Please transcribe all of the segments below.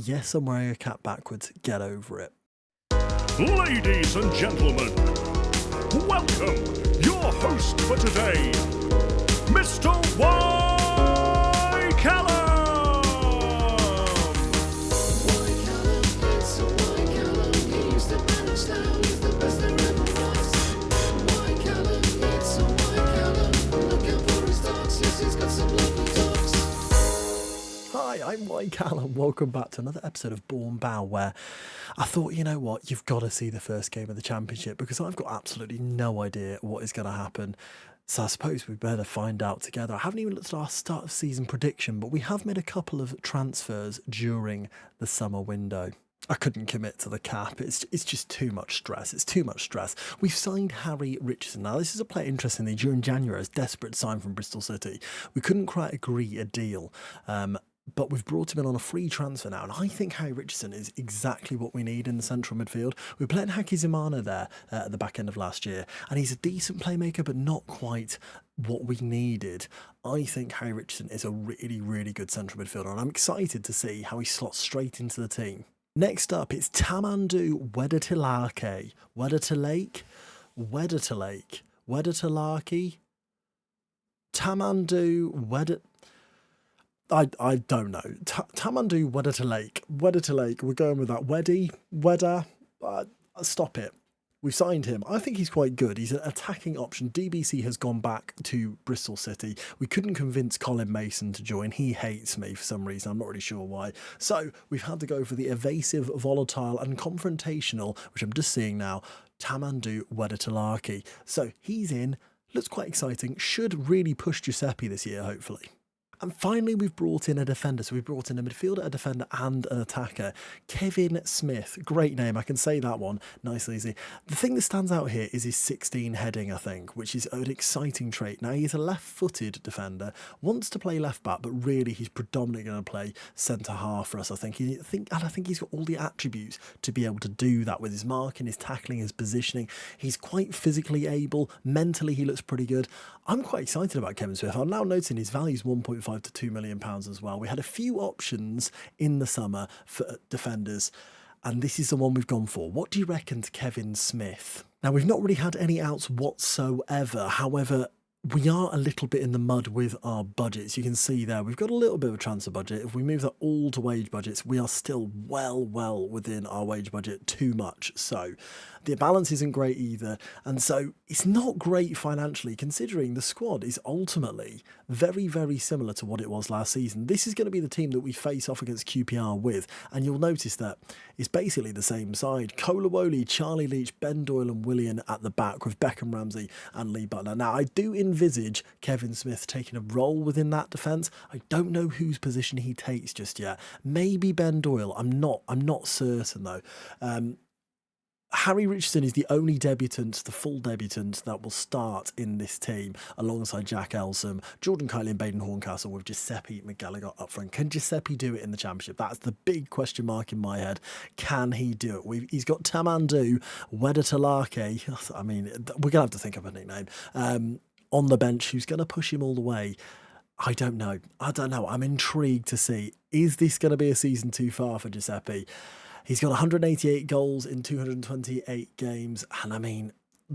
Yes, I'm wearing a cap backwards. Get over it. Ladies and gentlemen, welcome your host for today, Mr. Y. Callum. Hi, I'm Y. Callum. Welcome back to another episode of Bourne Bow, where I thought, you know what, you've got to see the first game of the Championship because I've got absolutely no idea what is going to happen. So I suppose we better find out together. I haven't even looked at our start of season prediction, but we have made a couple of transfers during the summer window. I couldn't commit to the cap. It's just too much stress. It's too much stress. We've signed Harry Richardson. Now, this is a player, interestingly, during January, as desperate to sign from Bristol City. We couldn't quite agree a deal. But we've brought him in on a free transfer now, and I think Harry Richardson is exactly what we need in the central midfield. We played Haki Zimana there at the back end of last year, and he's a decent playmaker, but not quite what we needed. I think Harry Richardson is a really, really good central midfielder, and I'm excited to see how he slots straight into the team. Next up, it's Tamandu Wedatilake. Tamandu Wedatilake. I don't know. Tamandu Wedatilake. We're going with that. Weda. Stop it. We've signed him. I think he's quite good. He's an attacking option. DBC has gone back to Bristol City. We couldn't convince Colin Mason to join. He hates me for some reason. I'm not really sure why. So we've had to go for the evasive, volatile and confrontational, which I'm just seeing now, Tamandu Wedatilake. So he's in. Looks quite exciting. Should really push Giuseppe this year, hopefully. And finally, we've brought in a defender. So we've brought in a midfielder, a defender, and an attacker. Kevin Smith. Great name. I can say that one. Nice and easy. The thing that stands out here is his 16 heading, I think, which is an exciting trait. Now, he's a left-footed defender, wants to play left-back, but really he's predominantly going to play centre-half for us, I think. And I think he's got all the attributes to be able to do that with his marking, his tackling, his positioning. He's quite physically able. Mentally, he looks pretty good. I'm quite excited about Kevin Smith. I'm now noticing his value is 1.5 to £2 million as well. We had a few options in the summer for defenders, and this is the one we've gone for. What do you reckon to Kevin Smith? Now, we've not really had any outs whatsoever. However, we are a little bit in the mud with our budgets. You can see there, we've got a little bit of a transfer budget. If we move that all to wage budgets, we are still well within our wage budget, too much. So the balance isn't great either. And so it's not great financially, considering the squad is ultimately very, very similar to what it was last season. This is going to be the team that we face off against QPR with. And you'll notice that it's basically the same side. Kolawole, Charlie Leach, Ben Doyle and Willian at the back with Beckham Ramsey and Lee Butler. Now, I do envisage Kevin Smith taking a role within that defence. I don't know whose position he takes just yet. Maybe Ben Doyle. I'm not certain though. Harry Richardson is the only debutant, the full debutant that will start in this team alongside Jack Elsom, Jordan Kiteley and Baden Horncastle with Giuseppe McGallagher up front. Can Giuseppe do it in the Championship? That's the big question mark in my head. Can he do it? He's got Tamandu Wedatilake. I mean, we're going to have to think of a nickname. On the bench, who's going to push him all the way? I don't know. I'm intrigued to see. Is this going to be a season too far for Giuseppe? He's got 188 goals in 228 games. And I mean,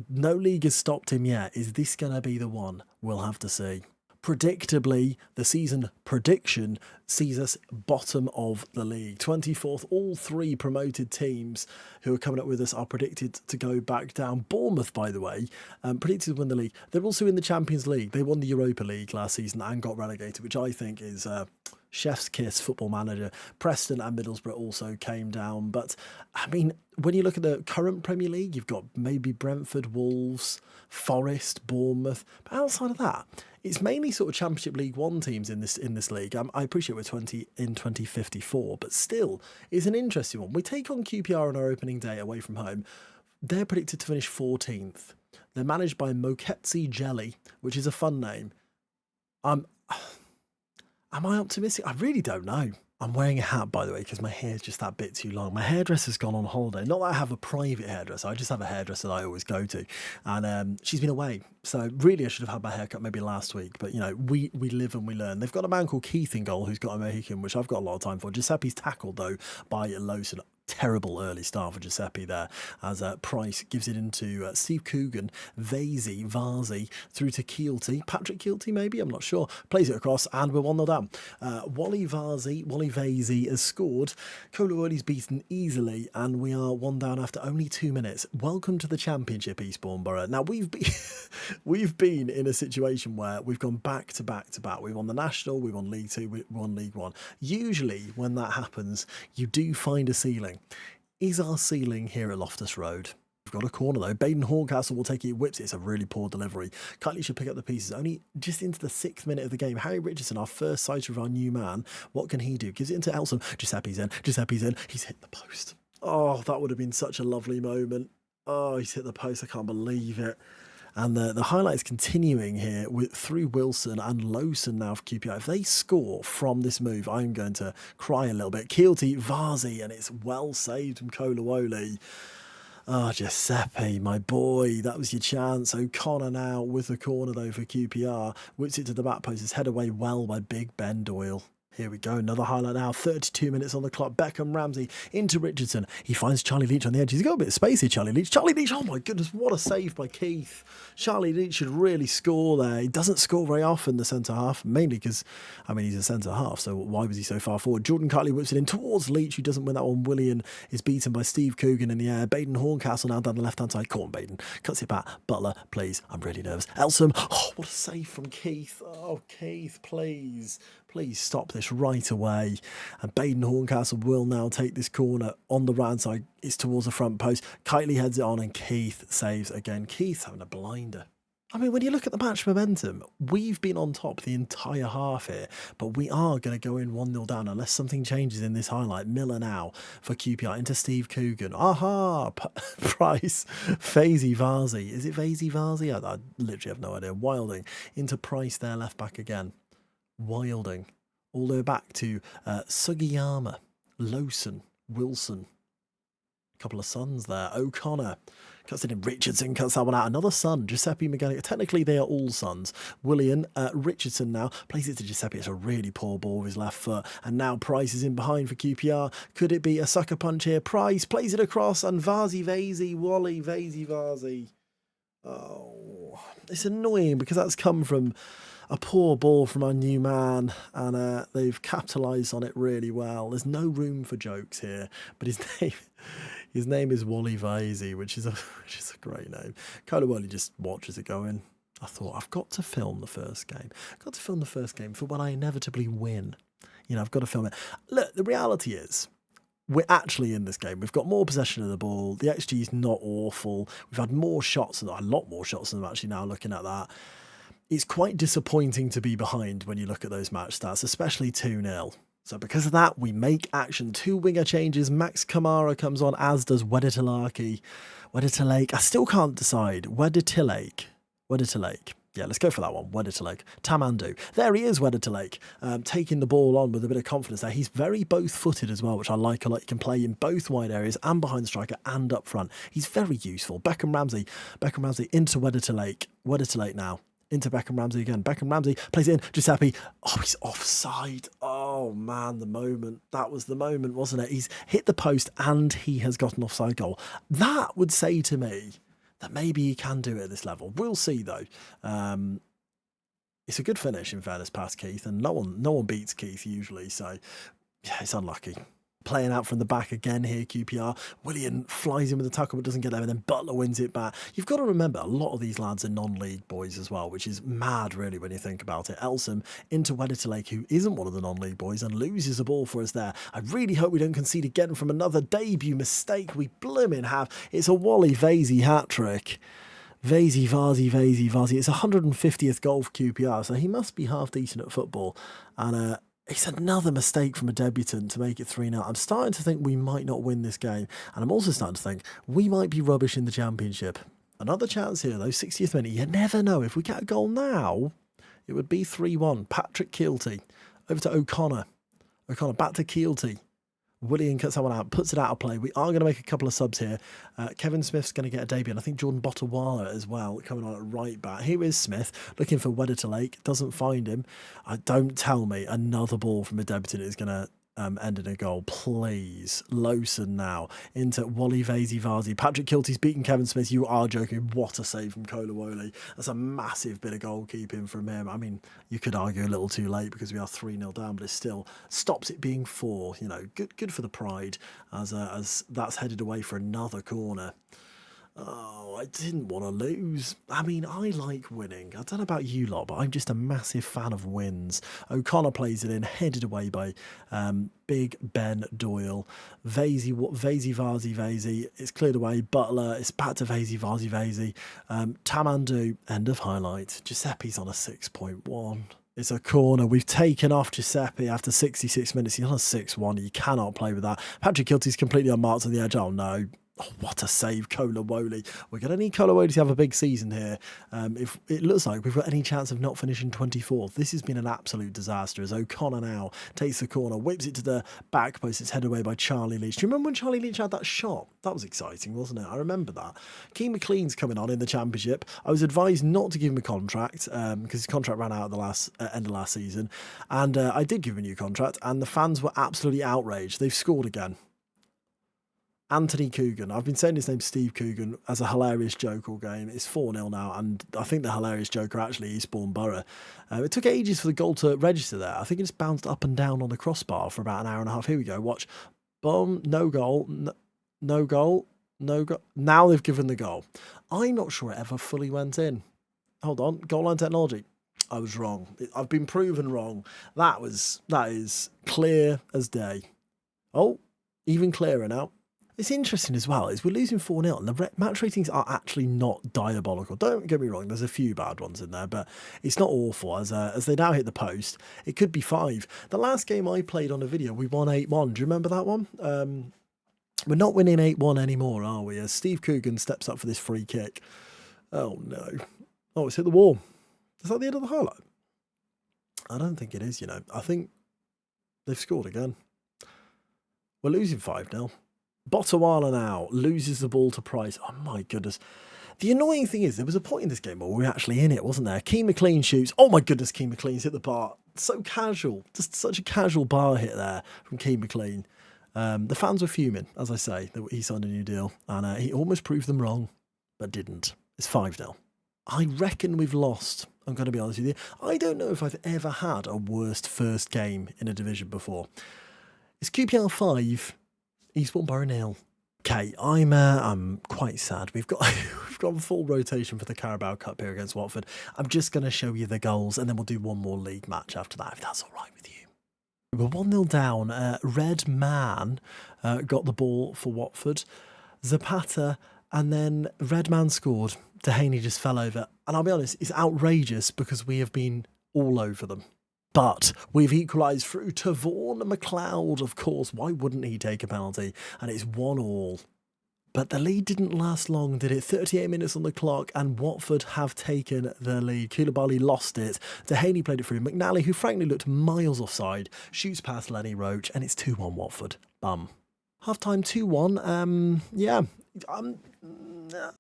no league has stopped him yet. Is this going to be the one? We'll have to see. Predictably, the season prediction sees us bottom of the league. 24th, all three promoted teams who are coming up with us are predicted to go back down. Bournemouth, by the way, predicted to win the league. They're also in the Champions League. They won the Europa League last season and got relegated, which I think is chef's kiss, Football Manager. Preston and Middlesbrough also came down. But, I mean, when you look at the current Premier League, you've got maybe Brentford, Wolves, Forest, Bournemouth. But outside of that, it's mainly sort of Championship League One teams in this league. I appreciate we're 2054, but still, it's an interesting one. We take on QPR on our opening day away from home. They're predicted to finish 14th. They're managed by Moketsi Jelly, which is a fun name. Am I optimistic? I really don't know. I'm wearing a hat, by the way, because my hair's just that bit too long. My hairdresser's gone on holiday. Not that I have a private hairdresser. I just have a hairdresser that I always go to. And she's been away. So really, I should have had my haircut maybe last week. But, you know, we live and we learn. They've got a man called Keith in goal who's got a Mohican, which I've got a lot of time for. Giuseppe's tackled, though, by Lowson. Terrible early start for Giuseppe there as Price gives it into Steve Coogan, Varzi through to Keelty, Patrick Keelty maybe, I'm not sure, plays it across and we're 1-0 down. Wally Vasey has scored. Kolawoli's beaten easily and we are 1 down after only 2 minutes. Welcome to the Championship, Eastbourne Borough. Now we've been in a situation where we've gone back to back to back. We've won the National, we won League 2, we won League 1. Usually when that happens, you do find a ceiling. Is our ceiling here at Loftus Road? We've got a corner though. Baden Horncastle will take it, whips it. It's a really poor delivery. Kitley should pick up the pieces. Only just into the 6th minute of the game. Harry Richardson, our first sighter of our new man. What can he do? Gives it into Elsom. Giuseppe's in. He's hit the post. Oh, that would have been such a lovely moment. Oh, he's hit the post. I can't believe it. And the highlights continuing here through Wilson and Lowson now for QPR. If they score from this move, I'm going to cry a little bit. Keelty, Varzi, and it's well saved from Kolawoli. Ah, Giuseppe, my boy, that was your chance. O'Connor now with the corner though for QPR. Whips it to the back post. It's head away well by Big Ben Doyle. Here we go, another highlight now, 32 minutes on the clock. Beckham Ramsey into Richardson. He finds Charlie Leach on the edge. He's got a bit of space here, Charlie Leach. Charlie Leach, oh my goodness, what a save by Keith. Charlie Leach should really score there. He doesn't score very often, the centre-half, mainly because, I mean, he's a centre-half, so why was he so far forward? Jordan Kitley whips it in towards Leach, who doesn't win that one. Willian is beaten by Steve Coogan in the air. Baden Horncastle now down the left-hand side. Come on, Baden. Cuts it back. Butler, please. I'm really nervous. Elsom, oh, what a save from Keith. Oh, Keith, please. Please stop this right away. And Baden Horncastle will now take this corner on the right side. It's towards the front post. Kitley heads it on and Keith saves again. Keith's having a blinder. I mean, when you look at the match momentum, we've been on top the entire half here, but we are going to go in 1-0 down unless something changes in this highlight. Miller now for QPR into Steve Coogan. Aha! Price. Varzi. Is it Varzi? I literally have no idea. Wilding into Price there, left back again. Wilding all the way back to Sugiyama, Lowson, Wilson, a couple of sons there. O'Connor cuts it in. Richardson cuts that one out. Another son, Giuseppe Magani. Technically, they are all sons. William Richardson now plays it to Giuseppe. It's a really poor ball with his left foot. And now Price is in behind for QPR. Could it be a sucker punch here? Price plays it across and Varzi. Oh, it's annoying because that's come from a poor ball from our new man, and they've capitalised on it really well. There's no room for jokes here, but his name is Wally Vasey, which is a great name. Kolawoli just watches it go in. I thought, I've got to film the first game. I've got to film the first game for when I inevitably win. You know, I've got to film it. Look, the reality is, we're actually in this game. We've got more possession of the ball. The XG is not awful. We've had more shots, a lot more shots than I'm actually now looking at that. It's quite disappointing to be behind when you look at those match stats, especially 2-0. So because of that, we make action. 2 winger changes. Max Kamara comes on, as does Wedetilake. I still can't decide. Wedetilake. Yeah, let's go for that one. Wedetilake. Tamandu. There he is, Wedetilake. Taking the ball on with a bit of confidence there. He's very both-footed as well, which I like a lot. He can play in both wide areas and behind the striker and up front. He's very useful. Beckham Ramsey into Wedetilake. Wedetilake now. Into Beckham Ramsey again. Beckham Ramsey plays it in. Giuseppe. Oh, he's offside. Oh, man, the moment. That was the moment, wasn't it? He's hit the post and he has got an offside goal. That would say to me that maybe he can do it at this level. We'll see, though. It's a good finish, in fairness, past Keith, and no one beats Keith usually, so yeah, it's unlucky. Playing out from the back again here, QPR. William flies in with the tackle but doesn't get there, and then Butler wins it back. You've got to remember, a lot of these lads are non-league boys as well, which is mad, really, when you think about it. Elsom into Wedetilake, who isn't one of the non-league boys, and loses the ball for us there. I really hope we don't concede again from another debut mistake. We blooming have. It's a Wally Vasey hat-trick. Vasey. It's 150th goal for QPR, so he must be half decent at football. And it's another mistake from a debutant to make it 3-0. I'm starting to think we might not win this game. And I'm also starting to think we might be rubbish in the Championship. Another chance here, though, 60th minute. You never know. If we get a goal now, it would be 3-1. Patrick Keelty over to O'Connor. O'Connor back to Keelty. Willian cuts that one out, puts it out of play. We are going to make a couple of subs here. Kevin Smith's going to get a debut, and I think Jordan Botawala as well, coming on at right back. Here is Smith, looking for Wedder to Lake, doesn't find him. Don't tell me another ball from a debutant is going to end in a goal, please. Lowson now into Wally Vazy. Patrick Kilty's beaten Kevin Smith. You are joking. What a save from Kolawole. That's a massive bit of goalkeeping from him. I mean, you could argue a little too late because we are 3-0 down, but it still stops it being 4. You know, good for the Pride as that's headed away for another corner. Oh, I didn't want to lose. I mean, I like winning. I don't know about you lot, but I'm just a massive fan of wins. O'Connor plays it in, headed away by Big Ben Doyle. Vazy. It's cleared away. Butler, it's back to Vazy. Tamandu, end of highlight. Giuseppe's on a 6.1. It's a corner. We've taken off Giuseppe after 66 minutes. He's on a 6-1. You cannot play with that. Patrick Kilty's completely unmarked on the edge. Oh, no. Oh, what a save, Kolawole. We're going to need Kolawole to have a big season here. If it looks like we've got any chance of not finishing 24th, this has been an absolute disaster as O'Connor now takes the corner, whips it to the back post. It's headed away by Charlie Leach. Do you remember when Charlie Leach had that shot? That was exciting, wasn't it? I remember that. Keane McLean's coming on in the Championship. I was advised not to give him a contract because his contract ran out at the end of last season. And I did give him a new contract, and the fans were absolutely outraged. They've scored again. Anthony Coogan. I've been saying his name Steve Coogan as a hilarious joke all game. It's 4-0 now, and I think the hilarious joke are actually Eastbourne Borough. It took ages for the goal to register there. I think it just bounced up and down on the crossbar for about an hour and a half. Here we go. Watch. Boom. No goal. No goal. No goal. Now they've given the goal. I'm not sure it ever fully went in. Hold on. Goal line technology. I was wrong. I've been proven wrong. That is clear as day. Oh, even clearer now. It's interesting as well, is we're losing 4-0 and the match ratings are actually not diabolical. Don't get me wrong, there's a few bad ones in there, but it's not awful as they now hit the post. It could be 5. The last game I played on a video, we won 8-1. Do you remember that one? We're not winning 8-1 anymore, are we? As Steve Coogan steps up for this free kick. Oh, no. Oh, it's hit the wall. Is that the end of the highlight? I don't think it is, you know. I think they've scored again. We're losing 5-0. Botawala now loses the ball to Price. Oh my goodness. The annoying thing is there was a point in this game where we were actually in it, wasn't there? Keane McLean shoots. Oh my goodness, Keane McLean's hit the bar. So casual. Just such a casual bar hit there from Keane McLean. The fans were fuming, as I say, that he signed a new deal. And he almost proved them wrong, but didn't. It's 5-0. I reckon we've lost. I'm going to be honest with you. I don't know if I've ever had a worst first game in a division before. It's QPR 5. Eastbourne Borough 0. Okay, I'm quite sad. We've got full rotation for the Carabao Cup here against Watford. I'm just going to show you the goals and then we'll do one more league match after that, if that's all right with you. We're 1-0 down. Red Man got the ball for Watford. Zapata, and then Red Man scored. Dehaney just fell over. And I'll be honest, it's outrageous because we have been all over them. But we've equalised through to Vaughan McLeod, of course. Why wouldn't he take a penalty? And it's 1-1. But the lead didn't last long, did it? 38 minutes on the clock, and Watford have taken the lead. Koulibaly lost it. Dehaney played it through. McNally, who frankly looked miles offside, shoots past Lenny Roach, and it's 2-1 Watford. Bum. Half-time 2-1. Yeah.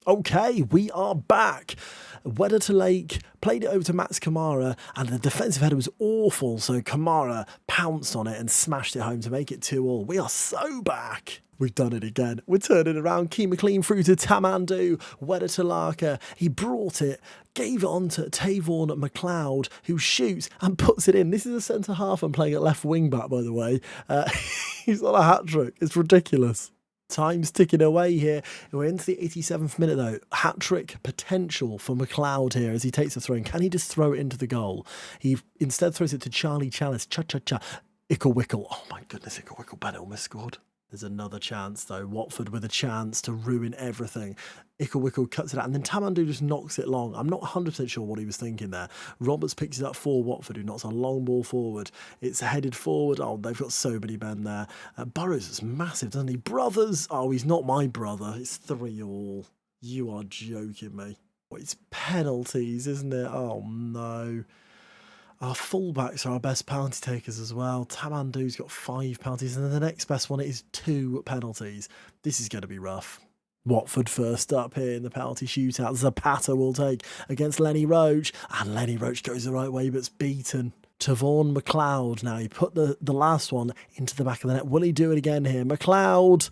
Okay, we are back. Wedder to Lake, played it over to Max Kamara, and the defensive header was awful, so Kamara pounced on it and smashed it home to make it 2-2. We are so back. We've done it again. We're turning around. Keane McLean through to Tamandu. Wedder to Larker. He brought it, gave it on to Tavon McLeod, who shoots and puts it in. This is a centre-half and playing at left wing-back, by the way. He's on a hat-trick. It's ridiculous. Time's ticking away here. We're into the 87th minute though. Hat-trick potential for McLeod here as he takes the throw in. Can he just throw it into the goal? He instead throws it to Charlie Chalice. Cha-cha-cha. Ickle-wickle. Oh my goodness, Ickle-wickle. Ben almost scored. There's another chance though. Watford with a chance to ruin everything. Ickle-wickle cuts it out and then Tamandu just knocks it long. I'm not 100% sure what he was thinking there. Roberts picks it up for Watford, who knocks a long ball forward. It's headed forward. Oh, they've got so many men there. Burrows is massive, doesn't he? Brothers. Oh, he's not my brother. It's 3-3. You are joking me. Oh, it's penalties, isn't it? Oh, no. Our fullbacks are our best penalty takers as well. Tamandu's got 5 penalties, and then the next best one is 2 penalties. This is going to be rough. Watford first up here in the penalty shootout. Zapata will take against Lenny Roach, and Lenny Roach goes the right way but's beaten. To Vaughan McLeod now. He put the last one into the back of the net. Will he do it again here? McLeod.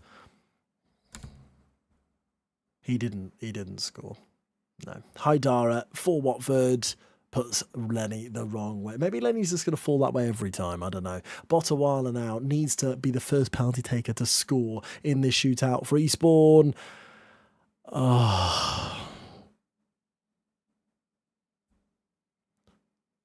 He didn't score. No. Haidara for Watford puts Lenny the wrong way. Maybe Lenny's just going to fall that way every time. I don't know. Botawala now needs to be the first penalty taker to score in this shootout for Eastbourne.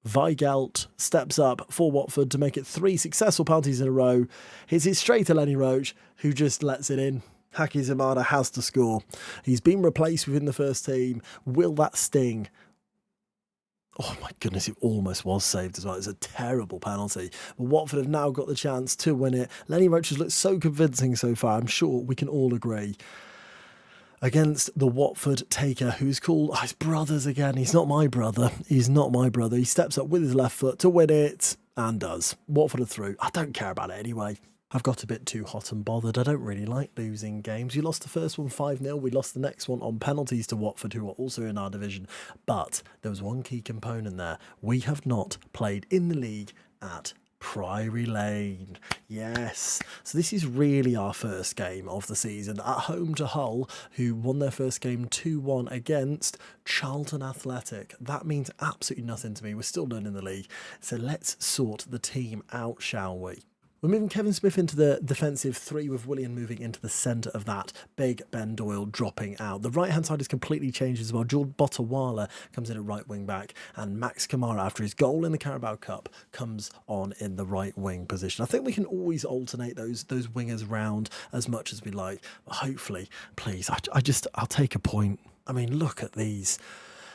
Weigelt steps up for Watford to make it 3 successful penalties in a row. Hits it straight to Lenny Roach, who just lets it in. Haki Zamada has to score. He's been replaced within the first team. Will that sting? Oh my goodness, it almost was saved as well. It's a terrible penalty. But Watford have now got the chance to win it. Lenny Roach has looked so convincing so far. I'm sure we can all agree. Against the Watford taker, who's called his brothers again. He's not my brother. He's not my brother. He steps up with his left foot to win it and does. Watford are through. I don't care about it anyway. I've got a bit too hot and bothered. I don't really like losing games. We lost the first one 5-0. We lost the next one on penalties to Watford, who are also in our division. But there was one key component there. We have not played in the league at Priory Lane. Yes. So this is really our first game of the season. At home to Hull, who won their first game 2-1 against Charlton Athletic. That means absolutely nothing to me. We're still learning the league. So let's sort the team out, shall we? We're moving Kevin Smith into the defensive 3 with Willian moving into the centre of that. Big Ben Doyle dropping out. The right-hand side is completely changed as well. George Botawala comes in at right wing back, and Max Kamara, after his goal in the Carabao Cup, comes on in the right wing position. I think we can always alternate those wingers round as much as we like. But hopefully, please, I'll take a point. I mean, look at these.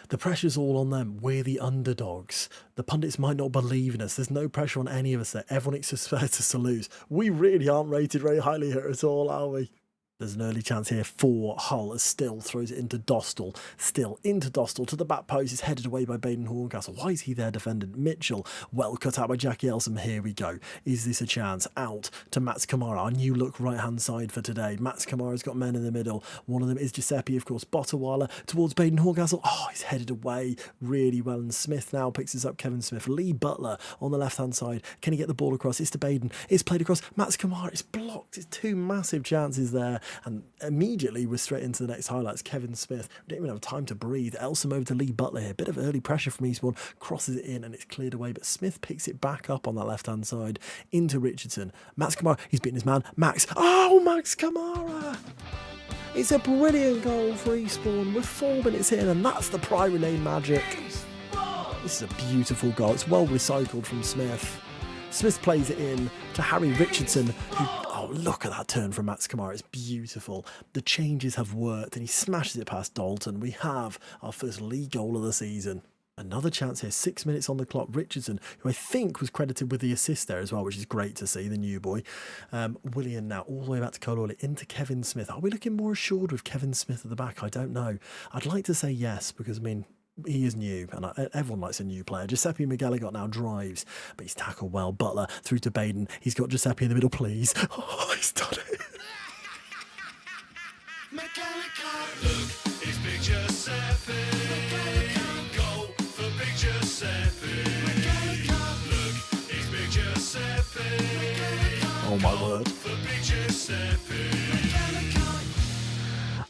The pressure's all on them. We're the underdogs. The pundits might not believe in us. There's no pressure on any of us there. Everyone expects us to lose. We really aren't rated very highly here at all, are we? There's an early chance here for Hull as Still throws it into Dostal. Still into Dostal to the back post. Is headed away by Baden Horncastle. Why is he there defended? Mitchell, well cut out by Jackie Elsom. Here we go. Is this a chance? Out to Mats Kamara. Our new look right-hand side for today. Mats Kamara's got men in the middle. One of them is Giuseppe, of course. Botawala towards Baden Horncastle. Oh, he's headed away really well. And Smith now picks this up. Kevin Smith. Lee Butler on the left-hand side. Can he get the ball across? It's to Baden. It's played across. Mats Kamara. It's blocked. It's 2 massive chances there. And immediately we're straight into the next highlights. Kevin Smith, we didn't even have time to breathe. Elsom over to Lee Butler here. Bit of early pressure from Eastbourne. Crosses it in and it's cleared away. But Smith picks it back up on that left-hand side into Richardson. Max Kamara, he's beaten his man. Max Kamara! It's a brilliant goal for Eastbourne. We're 4 minutes in and that's the Priory Lane magic. This is a beautiful goal. It's well recycled from Smith. Smith plays it in to Harry Richardson, who, oh, look at that turn from Mats Kamara. It's beautiful. The changes have worked, and he smashes it past Dalton. We have our first league goal of the season. Another chance here, 6 minutes on the clock. Richardson, who I think was credited with the assist there as well, which is great to see, the new boy. Willian now all the way back to Colorley into Kevin Smith. Are we looking more assured with Kevin Smith at the back? I don't know. I'd like to say yes, because, I mean, he is new, and everyone likes a new player. Giuseppe McGilligot now drives, but he's tackled well. Butler through to Baden. He's got Giuseppe in the middle, please. Oh, he's done it. Look, it's Big Giuseppe. Go for Big Giuseppe. Look, it's Big Giuseppe. Oh my word. For Big Giuseppe.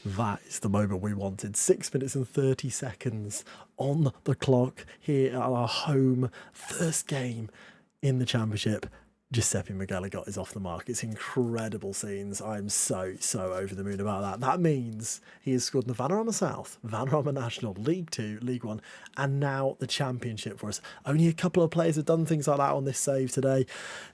That is the moment we wanted. 6 minutes and 30 seconds on the clock here at our home first game in the Championship. Giuseppe McGilligot is off the mark. It's incredible scenes. I'm so over the moon about that. That means he has scored in the Vanarama South, Vanarama National, League 2, League 1, and now the Championship for us. Only a couple of players have done things like that on this save today.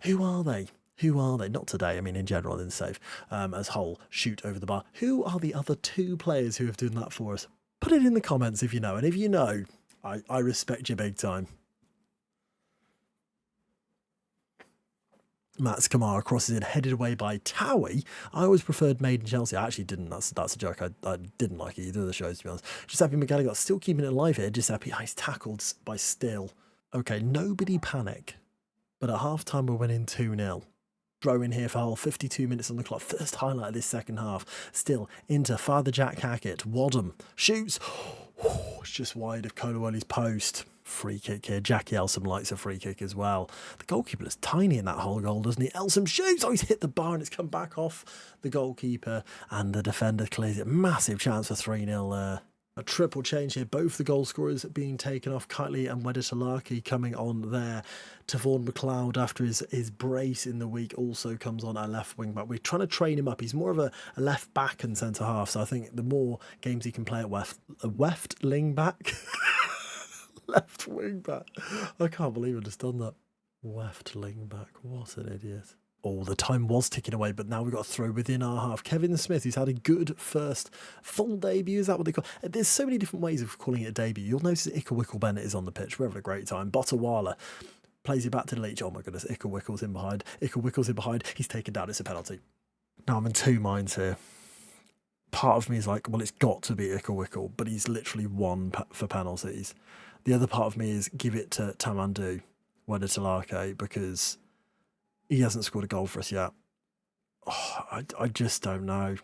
Who are they? Who are they? Not today, I mean in general in the save, as Hull shoot over the bar. Who are the other 2 players who have done that for us? Put it in the comments if you know, and if you know, I respect you big time. Mats Kamara crosses in, headed away by Towie. I always preferred Maiden Chelsea. I actually didn't. That's a joke. I didn't like either of the shows, to be honest. Giuseppe McGilligot still keeping it alive here. Giuseppe, he's tackled by Still. Okay, nobody panic. But at half-time, we're winning 2-0. Throw in here for whole 52 minutes on the clock. First highlight of this second half. Still into Father Jack Hackett. Wadham shoots. It's just wide of Colowoli's post. Free kick here. Jackie Elsom likes a free kick as well. The goalkeeper is tiny in that whole goal, doesn't he? Elsom shoots. Oh, he's hit the bar and it's come back off the goalkeeper. And the defender clears it. Massive chance for 3-0 there. A triple change here. Both the goal scorers being taken off. Kitely and Wedetalaki coming on there. Tavon McLeod, after his brace in the week, also comes on our left wing back. We're trying to train him up. He's more of a left back and centre half. So I think the more games he can play at left wing back. Left wing back. I can't believe I just done that. Left wing back. What an idiot. Oh, the time was ticking away, but now we've got to throw within our half. Kevin Smith, who's had a good first full debut, is that what they call it? There's so many different ways of calling it a debut. You'll notice that Ickle Bennett is on the pitch. We're having a great time. Botawala plays it back to the Leach. Oh my goodness, Ickle in behind. Ickle in behind. He's taken down. It's a penalty. Now I'm in two minds here. Part of me is like, well, it's got to be Ickle, but he's literally won for penalties. The other part of me is give it to Tamandu Wedetalake because he hasn't scored a goal for us yet. Oh, I just don't know.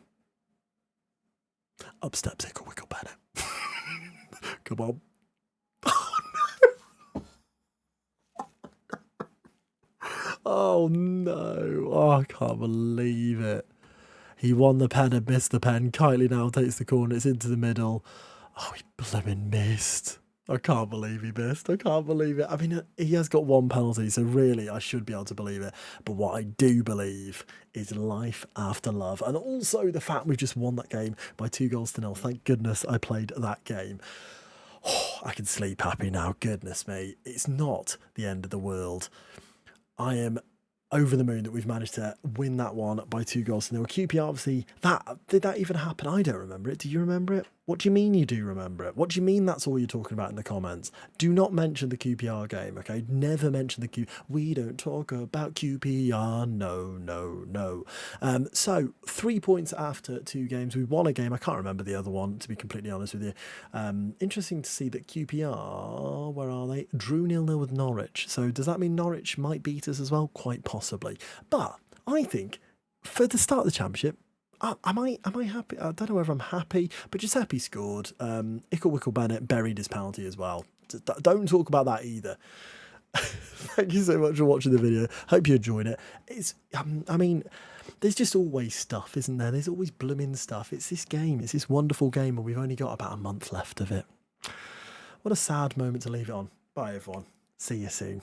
Up steps Ickle Bennett. Come on. Oh no. Oh, I can't believe it. He won the pen and missed the pen. Kitely now takes the corner. It's into the middle. Oh, he blooming missed. I can't believe he missed. I can't believe it. I mean, he has got one penalty, so really I should be able to believe it. But what I do believe is life after love. And also the fact we've just won that game by 2-0. Thank goodness I played that game. Oh, I can sleep happy now. Goodness me. It's not the end of the world. I am over the moon that we've managed to win that one by 2-0. QPR, obviously, did that even happen? I don't remember it. Do you remember it? What do you mean you do remember it? What do you mean that's all you're talking about in the comments? Do not mention the QPR game, okay? Never mention the Q. We don't talk about QPR. No. So 3 points after 2 games. We won a game. I can't remember the other one, to be completely honest with you. Interesting to see that QPR, where are they? Drew 0-0 with Norwich. So does that mean Norwich might beat us as well? Quite possibly. But I think for the start of the championship, am I happy? I don't know whether I'm happy, but Giuseppe scored. Ickle Bennett buried his penalty as well. Don't talk about that either. Thank you so much for watching the video. Hope you enjoyed it. I mean, there's just always stuff, isn't there? There's always blooming stuff. It's this game. It's this wonderful game, and we've only got about a month left of it. What a sad moment to leave it on. Bye, everyone. See you soon.